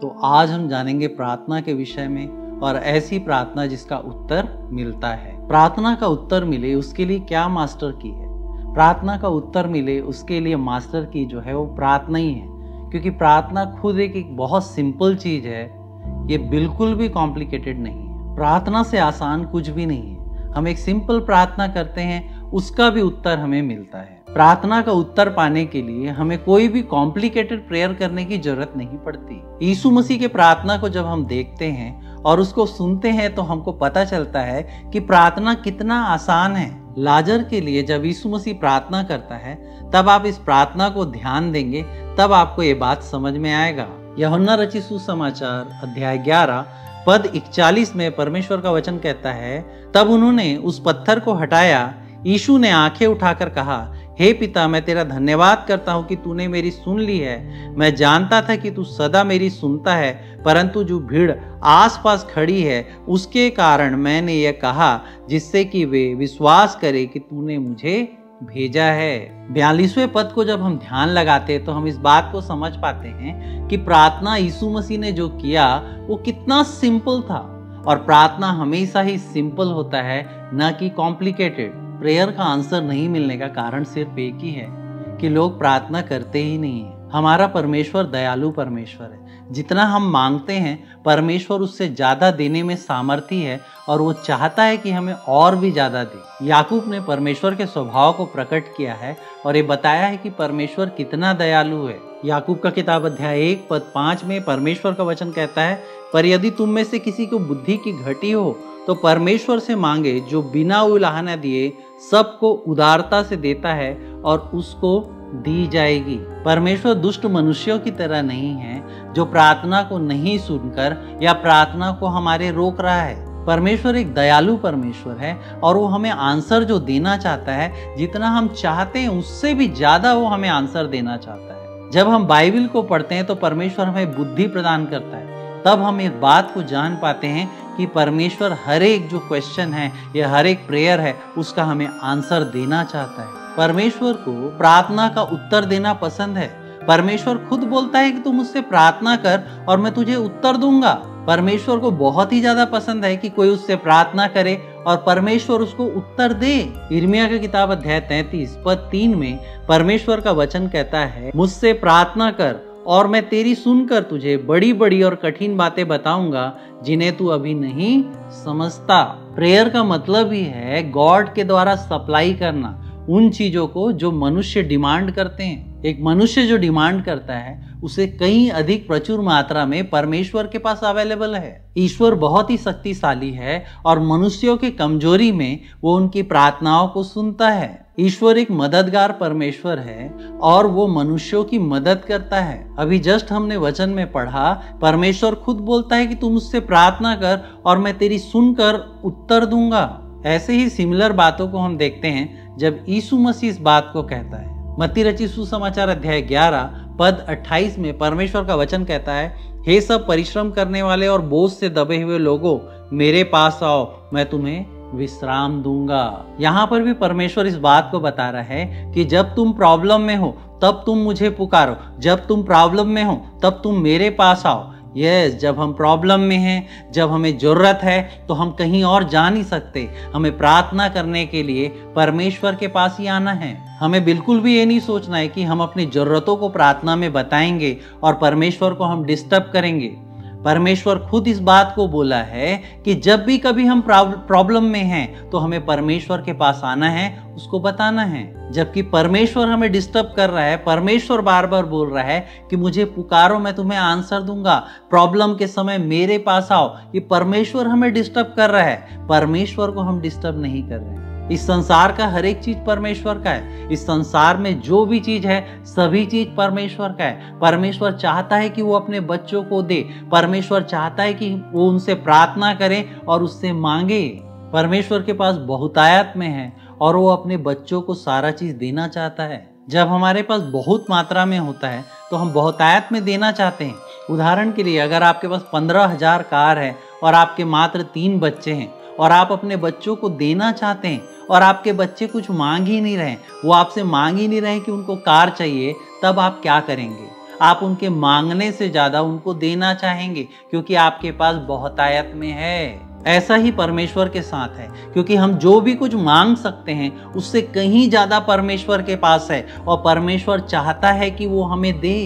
तो आज हम जानेंगे प्रार्थना के विषय में और ऐसी प्रार्थना जिसका उत्तर मिलता है। प्रार्थना का उत्तर मिले उसके लिए क्या मास्टर की है? प्रार्थना का उत्तर मिले उसके लिए मास्टर की जो है वो प्रार्थना ही है, क्योंकि प्रार्थना खुद एक बहुत सिंपल चीज है। ये बिल्कुल भी कॉम्प्लिकेटेड नहीं है। प्रार्थना से आसान कुछ भी नहीं है। हम एक सिंपल प्रार्थना करते हैं, उसका भी उत्तर हमें मिलता है। प्रार्थना का उत्तर पाने के लिए हमें कोई भी कॉम्प्लिकेटेड प्रेयर करने की जरूरत नहीं पड़ती। यीशु मसीह के प्रार्थना को जब हम देखते हैं और उसको सुनते हैं तो हमको पता चलता है कि प्रार्थना कितना आसान है। लाजर के लिए जब यीशु मसीह प्रार्थना करता है तब आप इस प्रार्थना को ध्यान देंगे, तब आपको ये बात समझ में आएगा। यूहन्ना रचित सुसमाचार अध्याय 11 पद 41 में परमेश्वर का वचन कहता है, तब उन्होंने उस पत्थर को हटाया। यीशु ने आंखें उठाकर कहा, हे पिता, मैं तेरा धन्यवाद करता हूँ कि तूने मेरी सुन ली है। मैं जानता था कि तू सदा मेरी सुनता है, परंतु जो भीड़ आसपास खड़ी है उसके कारण मैंने यह कहा, जिससे कि वे विश्वास करे कि तूने मुझे भेजा है। 42वें पद को जब हम ध्यान लगाते हैं तो हम इस बात को समझ पाते हैं कि प्रार्थना यीशु मसीह ने जो किया वो कितना सिंपल था। और प्रार्थना हमेशा ही सिंपल होता है, ना कि कॉम्प्लिकेटेड। प्रेयर का आंसर नहीं मिलने का कारण सिर्फ एक ही है कि लोग प्रार्थना करते ही नहीं है। हमारा परमेश्वर दयालु परमेश्वर है। जितना हम मांगते हैं परमेश्वर उससे ज्यादा देने में सामर्थी है, और वो चाहता है कि हमें और भी ज्यादा दे। याकूब ने परमेश्वर के स्वभाव को प्रकट किया है और ये बताया है कि परमेश्वर कितना दयालु है। याकूब का किताब अध्याय 1 पद 5 में परमेश्वर का वचन कहता है, पर यदि तुम में से किसी को बुद्धि की घटी हो तो परमेश्वर से मांगे, जो बिना उलाहना दिए सबको उदारता से देता है और उसको दी जाएगी। परमेश्वर दुष्ट मनुष्यों की तरह नहीं है जो प्रार्थना को नहीं सुनकर या प्रार्थना को हमारे रोक रहा है। परमेश्वर एक दयालु परमेश्वर है और वो हमें आंसर जो देना चाहता है, जितना हम चाहते हैं उससे भी ज्यादा वो हमें आंसर देना चाहता है। जब हम बाइबल को पढ़ते हैं तो परमेश्वर हमें बुद्धि प्रदान करता है। तब हम एक बात को जान पाते हैं कि परमेश्वर हर एक जो क्वेश्चन है या हर एक प्रेयर है उसका हमें आंसर देना चाहता है। परमेश्वर को प्रार्थना का उत्तर देना पसंद है। परमेश्वर खुद बोलता है कि तू मुझसे प्रार्थना कर और मैं तुझे उत्तर दूंगा। परमेश्वर को बहुत ही ज्यादा पसंद है कि कोई उससे प्रार्थना करे और परमेश्वर उसको उत्तर दे। यिर्मयाह की किताब अध्याय 33 पद 3 में परमेश्वर का वचन कहता है, मुझसे प्रार्थना कर और मैं तेरी सुनकर तुझे बड़ी बड़ी और कठिन बातें बताऊंगा जिन्हें तू अभी नहीं समझता। प्रेयर का मतलब ही है गॉड के द्वारा सप्लाई करना उन चीजों को जो मनुष्य डिमांड करते हैं। एक मनुष्य जो डिमांड करता है उसे कहीं अधिक प्रचुर मात्रा में परमेश्वर के पास अवेलेबल है। ईश्वर बहुत ही शक्तिशाली है और मनुष्यों की कमजोरी में वो उनकी प्रार्थनाओं को सुनता है। ईश्वर एक मददगार परमेश्वर है और वो मनुष्यों की मदद करता है। अभी जस्ट हमने वचन में पढ़ा, परमेश्वर खुद बोलता है कि तू मुझसे प्रार्थना कर और मैं तेरी सुनकर उत्तर दूंगा। ऐसे ही सिमिलर बातों को हम देखते हैं जब यीशु मसीह इस बात को कहता है। मत्ती रचित सुसमाचार अध्याय 11 पद 28 में परमेश्वर का वचन कहता है, हे सब परिश्रम करने वाले और बोझ से दबे हुए लोगों, मेरे पास आओ, मैं तुम्हें विश्राम दूंगा। यहाँ पर भी परमेश्वर इस बात को बता रहा है कि जब तुम प्रॉब्लम में हो तब तुम मुझे पुकारो, जब तुम प्रॉब्लम में हो तब तुम मेरे पास आओ। यस, जब हम प्रॉब्लम में हैं, जब हमें जरूरत है तो हम कहीं और जा नहीं सकते। हमें प्रार्थना करने के लिए परमेश्वर के पास ही आना है। हमें बिल्कुल भी ये नहीं सोचना है कि हम अपनी जरूरतों को प्रार्थना में बताएंगे और परमेश्वर को हम डिस्टर्ब करेंगे। परमेश्वर खुद इस बात को बोला है कि जब भी कभी हम प्रॉब्लम में हैं तो हमें परमेश्वर के पास आना है, उसको बताना है। जबकि परमेश्वर हमें डिस्टर्ब कर रहा है, परमेश्वर बार बार बोल रहा है कि मुझे पुकारो, मैं तुम्हें आंसर दूंगा, प्रॉब्लम के समय मेरे पास आओ। ये परमेश्वर हमें डिस्टर्ब कर रहा है, परमेश्वर को हम डिस्टर्ब नहीं कर रहे हैं। इस संसार का हर एक चीज परमेश्वर का है। इस संसार में जो भी चीज है सभी चीज परमेश्वर का है। परमेश्वर चाहता है कि वो अपने बच्चों को दे। परमेश्वर चाहता है कि वो उनसे प्रार्थना करे और उससे मांगे। परमेश्वर के पास बहुतायत में है और वो अपने बच्चों को सारा चीज देना चाहता है। जब हमारे पास बहुत मात्रा में होता है तो हम बहुतायत में देना चाहते हैं। उदाहरण के लिए, अगर आपके पास 15,000 कार है और आपके मात्र 3 बच्चे हैं और आप अपने बच्चों को देना चाहते हैं और आपके बच्चे कुछ मांग ही नहीं रहे, वो आपसे मांग ही नहीं रहे कि उनको कार चाहिए, तब आप क्या करेंगे? आप उनके मांगने से ज्यादा उनको देना चाहेंगे, क्योंकि आपके पास बहुतायत में है। ऐसा ही परमेश्वर के साथ है, क्योंकि हम जो भी कुछ मांग सकते हैं उससे कहीं ज्यादा परमेश्वर के पास है, और परमेश्वर चाहता है कि वो हमें दे।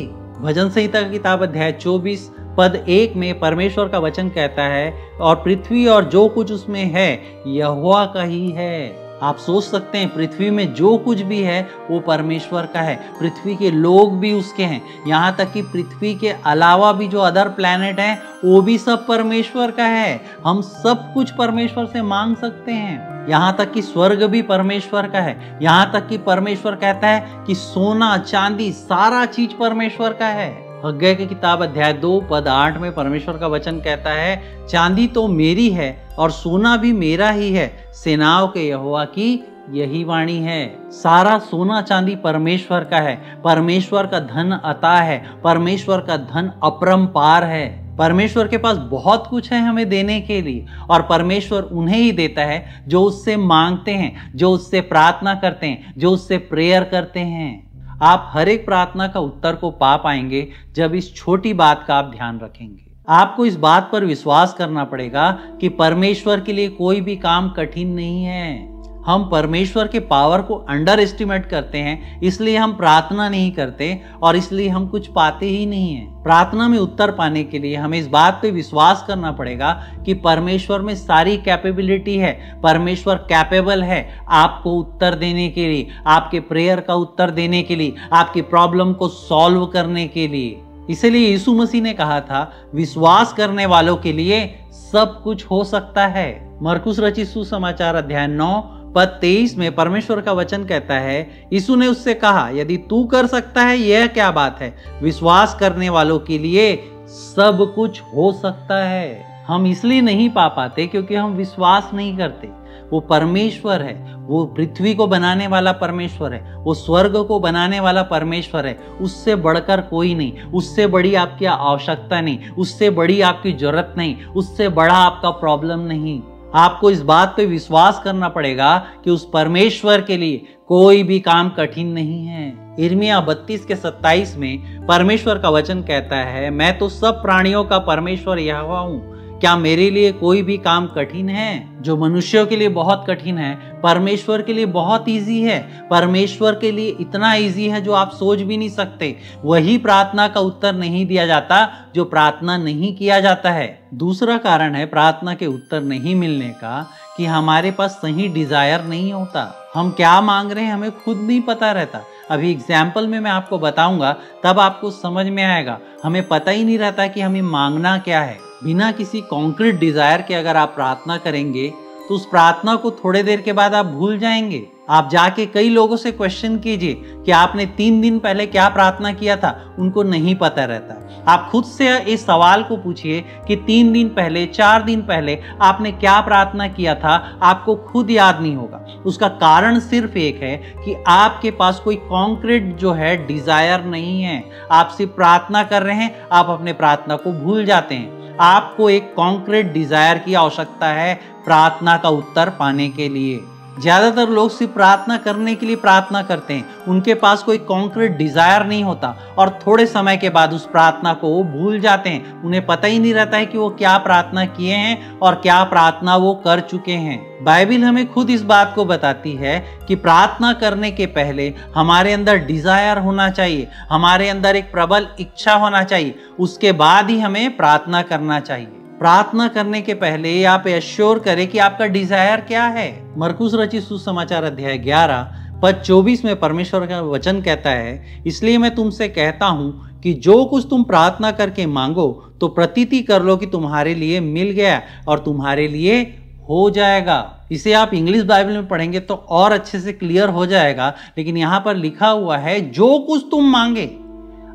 भजन संहिता की किताब अध्याय 24 पद 1 में परमेश्वर का वचन कहता है, और पृथ्वी और जो कुछ उसमें है यहोवा का ही है। आप सोच सकते हैं, पृथ्वी में जो कुछ भी है वो परमेश्वर का है, पृथ्वी के लोग भी उसके हैं, यहाँ तक कि पृथ्वी के अलावा भी जो अदर प्लैनेट हैं वो भी सब परमेश्वर का है। हम सब कुछ परमेश्वर से मांग सकते हैं, यहाँ तक कि स्वर्ग भी परमेश्वर का है। यहाँ तक कि परमेश्वर कहता है कि सोना चांदी सारा चीज परमेश्वर का है। हग्गै की किताब अध्याय 2 पद 8 में परमेश्वर का वचन कहता है, चांदी तो मेरी है और सोना भी मेरा ही है, सेनाओं के यहोवा की यही वाणी है। सारा सोना चांदी परमेश्वर का है, परमेश्वर का धन अता है, परमेश्वर का धन अपरंपार है। परमेश्वर के पास बहुत कुछ है हमें देने के लिए, और परमेश्वर उन्हें ही देता है जो उससे मांगते हैं, जो उससे प्रार्थना करते हैं, जो उससे प्रेयर करते हैं। आप हर एक प्रार्थना का उत्तर को पा पाएंगे जब इस छोटी बात का आप ध्यान रखेंगे। आपको इस बात पर विश्वास करना पड़ेगा कि परमेश्वर के लिए कोई भी काम कठिन नहीं है। हम परमेश्वर के पावर को अंडर एस्टिमेट करते हैं, इसलिए हम प्रार्थना नहीं करते और इसलिए हम कुछ पाते ही नहीं हैं। प्रार्थना में उत्तर पाने के लिए हमें इस बात पे विश्वास करना पड़ेगा कि परमेश्वर में सारी कैपेबिलिटी है, परमेश्वर कैपेबल है आपको उत्तर देने के लिए, आपके प्रेयर का उत्तर देने के लिए, आपकी प्रॉब्लम को सॉल्व करने के लिए। इसलिए यीशु मसीह ने कहा था, विश्वास करने वालों के लिए सब कुछ हो सकता है। मरकुस रचित सुसमाचार अध्याय 9 पद 23 में परमेश्वर का वचन कहता है, यीशु ने उससे कहा, यदि तू कर सकता है यह क्या बात है, विश्वास करने वालों के लिए सब कुछ हो सकता है। हम इसलिए नहीं पा पाते क्योंकि हम विश्वास नहीं करते। वो परमेश्वर है, वो पृथ्वी को बनाने वाला परमेश्वर है, वो स्वर्ग को बनाने वाला परमेश्वर है। उससे बढ़कर कोई नहीं, उससे बड़ी आपकी आवश्यकता नहीं, उससे बड़ी आपकी जरूरत नहीं, उससे बड़ा आपका प्रॉब्लम नहीं। आपको इस बात पे विश्वास करना पड़ेगा कि उस परमेश्वर के लिए कोई भी काम कठिन नहीं है। यिर्मयाह 32 के 27 में परमेश्वर का वचन कहता है, मैं तो सब प्राणियों का परमेश्वर यहोवा हूँ, क्या मेरे लिए कोई भी काम कठिन है? जो मनुष्यों के लिए बहुत कठिन है, परमेश्वर के लिए बहुत इजी है। परमेश्वर के लिए इतना इजी है जो आप सोच भी नहीं सकते। वही प्रार्थना का उत्तर नहीं दिया जाता जो प्रार्थना नहीं किया जाता है। दूसरा कारण है प्रार्थना के उत्तर नहीं मिलने का कि हमारे पास सही डिजायर नहीं होता। हम क्या मांग रहे हैं हमें खुद नहीं पता रहता। अभी एग्जाम्पल में मैं आपको बताऊंगा, तब आपको समझ में आएगा। हमें पता ही नहीं रहता कि हमें मांगना क्या है। बिना किसी कॉन्क्रीट डिजायर के अगर आप प्रार्थना करेंगे तो उस प्रार्थना को थोड़े देर के बाद आप भूल जाएंगे। आप जाके कई लोगों से क्वेश्चन कीजिए कि आपने 3 दिन पहले क्या प्रार्थना किया था, उनको नहीं पता रहता। आप खुद से इस सवाल को पूछिए कि 3 दिन पहले, 4 दिन पहले आपने क्या प्रार्थना किया था, आपको खुद याद नहीं होगा। उसका कारण सिर्फ एक है कि आपके पास कोई कॉन्क्रीट जो है डिजायर नहीं है। आप सिर्फ प्रार्थना कर रहे हैं, आप अपने प्रार्थना को भूल जाते हैं। आपको एक कॉन्क्रीट डिजायर की आवश्यकता है प्रार्थना का उत्तर पाने के लिए। ज्यादातर लोग सिर्फ प्रार्थना करने के लिए प्रार्थना करते हैं, उनके पास कोई कॉन्क्रीट डिजायर नहीं होता और थोड़े समय के बाद उस प्रार्थना को वो भूल जाते हैं। उन्हें पता ही नहीं रहता है कि वो क्या प्रार्थना किए हैं और क्या प्रार्थना वो कर चुके हैं। बाइबल हमें खुद इस बात को बताती है कि प्रार्थना करने के पहले हमारे अंदर डिजायर होना चाहिए, हमारे अंदर एक प्रबल इच्छा होना चाहिए, उसके बाद ही हमें प्रार्थना करना चाहिए। प्रार्थना करने के पहले आप एश्योर करें कि आपका डिजायर क्या है। मरकुस रचित सुसमाचार अध्याय 11 पद 24 में परमेश्वर का वचन कहता है, इसलिए मैं तुमसे कहता हूं कि जो कुछ तुम प्रार्थना करके मांगो तो प्रतीति कर लो कि तुम्हारे लिए मिल गया और तुम्हारे लिए हो जाएगा। इसे आप इंग्लिश बाइबल में पढ़ेंगे तो और अच्छे से क्लियर हो जाएगा, लेकिन यहां पर लिखा हुआ है जो कुछ तुम मांगे।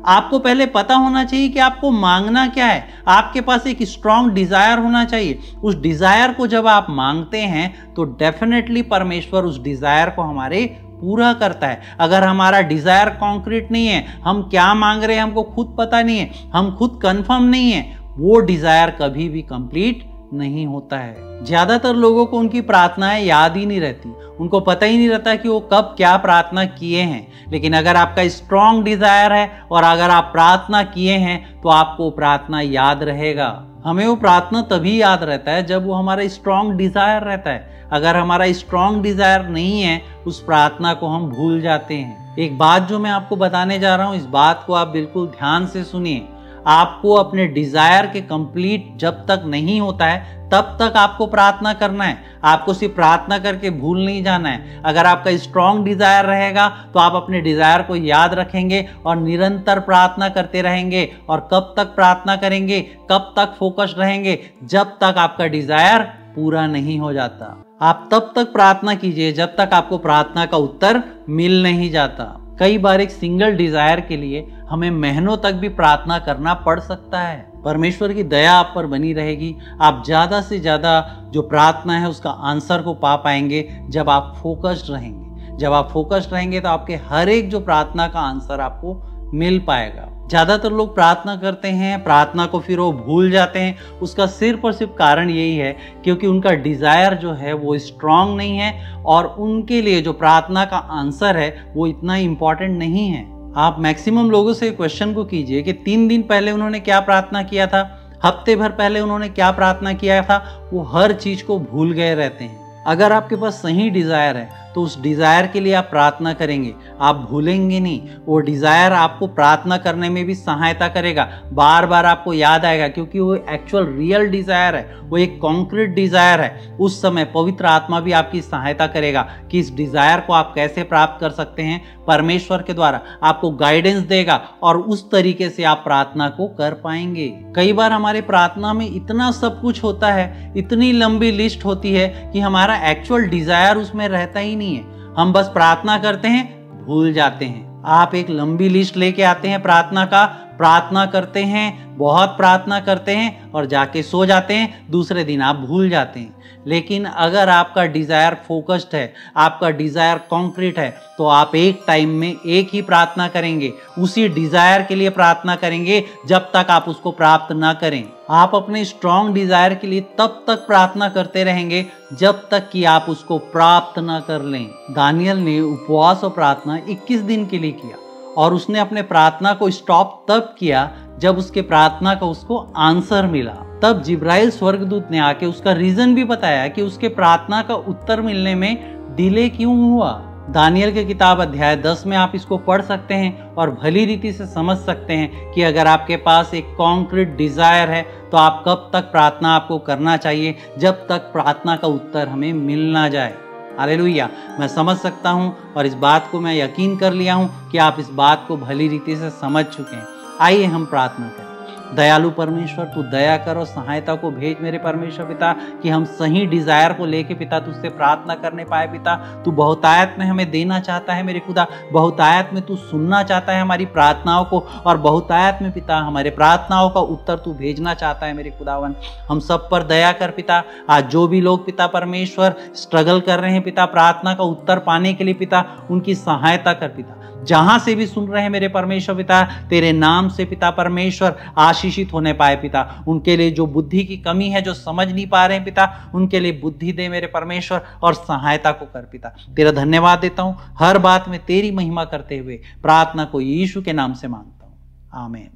आपको पहले पता होना चाहिए कि आपको मांगना क्या है। आपके पास एक स्ट्रॉन्ग डिजायर होना चाहिए। उस डिजायर को जब आप मांगते हैं तो डेफिनेटली परमेश्वर उस डिजायर को हमारे पूरा करता है। अगर हमारा डिजायर कॉन्क्रीट नहीं है, हम क्या मांग रहे हैं हमको खुद पता नहीं है, हम खुद कंफर्म नहीं है, वो डिजायर कभी भी कंप्लीट नहीं होता है। ज्यादातर लोगों को उनकी प्रार्थनाएं याद ही नहीं रहती, उनको पता ही नहीं रहता कि वो कब क्या प्रार्थना किए हैं। लेकिन अगर आपका स्ट्रॉन्ग डिजायर है और अगर आप प्रार्थना किए हैं तो आपको प्रार्थना याद रहेगा। हमें वो प्रार्थना तभी याद रहता है जब वो हमारा स्ट्रॉन्ग डिजायर रहता है। अगर हमारा स्ट्रॉन्ग डिजायर नहीं है, उस प्रार्थना को हम भूल जाते हैं। एक बात जो मैं आपको बताने जा रहा हूं, इस बात को आप बिल्कुल ध्यान से सुनिए। आपको अपने डिजायर के कंप्लीट जब तक नहीं होता है तब तक आपको प्रार्थना करना है। आपको सिर्फ प्रार्थना करके भूल नहीं जाना है। अगर आपका स्ट्रॉन्ग डिजायर रहेगा तो आप अपने डिजायर को याद रखेंगे और निरंतर प्रार्थना करते रहेंगे। और कब तक प्रार्थना करेंगे, कब तक फोकस रहेंगे, जब तक आपका डिजायर पूरा नहीं हो जाता। आप तब तक प्रार्थना कीजिए जब तक आपको प्रार्थना का उत्तर मिल नहीं जाता। कई बार एक सिंगल डिजायर के लिए हमें महीनों तक भी प्रार्थना करना पड़ सकता है। परमेश्वर की दया आप पर बनी रहेगी। आप ज़्यादा से ज़्यादा जो प्रार्थना है उसका आंसर को पा पाएंगे जब आप फोकस्ड रहेंगे। जब आप फोकस्ड रहेंगे तो आपके हर एक जो प्रार्थना का आंसर आपको मिल पाएगा। ज़्यादातर लोग प्रार्थना करते हैं, प्रार्थना को फिर वो भूल जाते हैं। उसका सिर्फ और सिर्फ कारण यही है क्योंकि उनका डिज़ायर जो है वो स्ट्रांग नहीं है और उनके लिए जो प्रार्थना का आंसर है वो इतना इम्पॉर्टेंट नहीं है। आप मैक्सिमम लोगों से क्वेश्चन को कीजिए कि 3 दिन पहले उन्होंने क्या प्रार्थना किया था, हफ्ते भर पहले उन्होंने क्या प्रार्थना किया था, वो हर चीज़ को भूल गए रहते हैं। अगर आपके पास सही डिज़ायर है तो उस डिज़ायर के लिए आप प्रार्थना करेंगे, आप भूलेंगे नहीं। वो डिज़ायर आपको प्रार्थना करने में भी सहायता करेगा, बार बार आपको याद आएगा क्योंकि वो एक्चुअल रियल डिज़ायर है, वो एक कॉन्क्रीट डिज़ायर है। उस समय पवित्र आत्मा भी आपकी सहायता करेगा कि इस डिज़ायर को आप कैसे प्राप्त कर सकते हैं। परमेश्वर के द्वारा आपको गाइडेंस देगा और उस तरीके से आप प्रार्थना को कर पाएंगे। कई बार हमारे प्रार्थना में इतना सब कुछ होता है, इतनी लंबी लिस्ट होती है कि हमारा एक्चुअल डिज़ायर उसमें रहता ही नहीं है। हम बस प्रार्थना करते हैं, भूल जाते हैं। आप एक लंबी लिस्ट लेके आते हैं प्रार्थना का, प्रार्थना करते हैं, बहुत प्रार्थना करते हैं और जाके सो जाते हैं, दूसरे दिन आप भूल जाते हैं। लेकिन अगर आपका डिज़ायर फोकस्ड है, आपका डिज़ायर कॉन्क्रीट है, तो आप एक टाइम में एक ही प्रार्थना करेंगे, उसी डिज़ायर के लिए प्रार्थना करेंगे जब तक आप उसको प्राप्त ना करें। आप अपने स्ट्रॉन्ग डिज़ायर के लिए तब तक प्रार्थना करते रहेंगे जब तक कि आप उसको प्राप्त ना कर लें। दानियल ने उपवास और प्रार्थना 21 दिन के लिए किया और उसने अपने प्रार्थना को स्टॉप तब किया जब उसके प्रार्थना का उसको आंसर मिला। तब जिब्राइल स्वर्गदूत ने आके उसका रीजन भी बताया कि उसके प्रार्थना का उत्तर मिलने में डिले क्यों हुआ। दानियल की किताब अध्याय 10 में आप इसको पढ़ सकते हैं और भली रीति से समझ सकते हैं कि अगर आपके पास एक कॉन्क्रीट डिजायर है तो आप कब तक प्रार्थना आपको करना चाहिए, जब तक प्रार्थना का उत्तर हमें मिल ना जाए। हालेलुया। मैं समझ सकता हूं और इस बात को मैं यकीन कर लिया हूं कि आप इस बात को भली रीति से समझ चुके हैं। आइए हम प्रार्थना करें। दयालु परमेश्वर, तू दया कर और सहायता को भेज मेरे परमेश्वर पिता कि हम सही डिजायर को लेके पिता तुझसे प्रार्थना करने पाए। पिता तू बहुतायत में हमें देना चाहता है मेरे खुदा, बहुतायत में तू सुनना चाहता है हमारी प्रार्थनाओं को और बहुतायत में पिता हमारे प्रार्थनाओं का उत्तर तू भेजना चाहता है मेरे खुदावन। हम सब पर दया कर पिता। आज जो भी लोग पिता परमेश्वर स्ट्रगल कर रहे हैं पिता प्रार्थना का उत्तर पाने के लिए पिता, उनकी सहायता कर पिता। जहां से भी सुन रहे हैं मेरे परमेश्वर पिता, तेरे नाम से पिता परमेश्वर आशीषित होने पाए पिता। उनके लिए जो बुद्धि की कमी है, जो समझ नहीं पा रहे हैं पिता, उनके लिए बुद्धि दे मेरे परमेश्वर और सहायता को कर पिता। तेरा धन्यवाद देता हूं, हर बात में तेरी महिमा करते हुए प्रार्थना को यीशु के नाम से मांगता हूं, आमीन।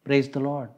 Praise the Lord.